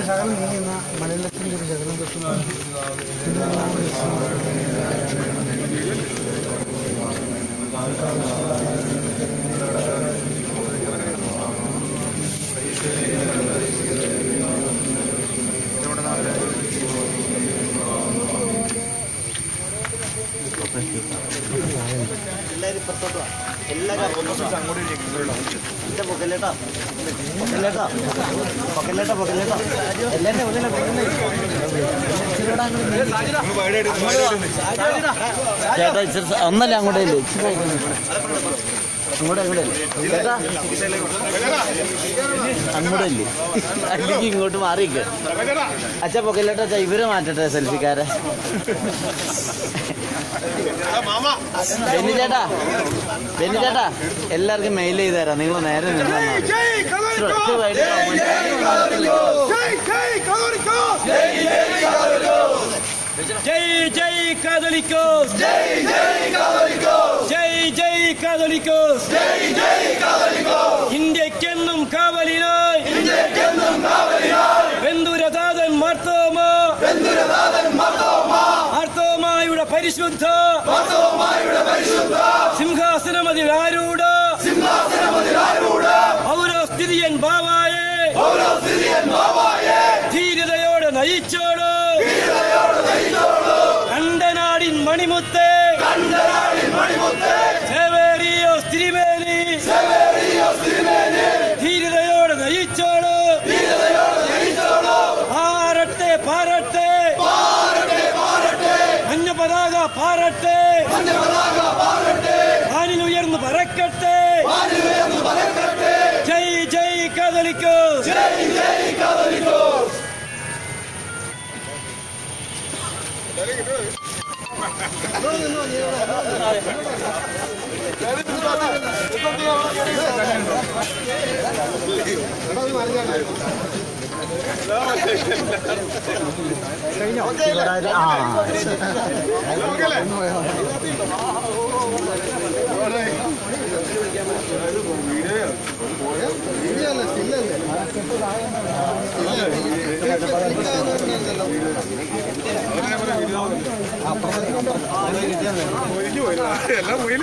ശകലം നീങ്ങുന്ന മലയിലത്തിൻ്റെ ഒരു ശകലം എല്ലാവരും ഇപ്പുറത്തോട്ടോ എല്ലാവരും പൊക്കല്ലേട്ടാ പൊക്കല്ലേട്ടാ പൊക്കല്ലേട്ടാ പൊക്കല്ലേട്ടാ എല്ലാവരും ചേട്ടാ ഇച്ചിരി ഒന്നല്ല അങ്ങോട്ടേ ഇല്ലേ അങ്ങോട്ടേ ചേട്ടാ അങ്ങോട്ടേ ഇല്ലേ അല്ലെങ്കിൽ ഇങ്ങോട്ട് മാറിയിക്ക് അച്ഛാ പൊക്കല്ലേട്ടാ അച്ഛാ ഇവര് മാറ്റട്ടെ സെൽഫിക്കാരെ ബെന്നി ചേട്ടാ എല്ലാവർക്കും മെയിൽ ചെയ്ത് തരാം നിങ്ങൾ നേരെ ജയ് ജയ് കാതോലിക്കോസ് ജയ് ജയ് കാതോലിക്കോസ് ജയ് ജയ് കാതോലിക്കോസ് ജയ് ജയ് കാതോലിക്കോസ് ഇന്ത്യക്കെന്നും കാവലിനായി ബന്ധുരദാതൻ മാർത്തോമായുടെ പരിശുദ്ധ സിംഹാസനമതിൽ ആരൂഢ പൗരസ്ഥിതിയൻ ബാവായെ ധീരതയോടെ നയിച്ചോട് കണ്ടനാടിൻ മണിമുത്തേ സേവേറിയോസ് തിരുമേനി ധീരതയോടെ നയിച്ചോട് പാറട്ടെ മഞ്ഞ പതാക പാറട്ടെ വാനിൽ ഉയർന്നു പറക്കട്ടെ ജയ് ജയ് കാതോലിക്കോസ് എല്ലാം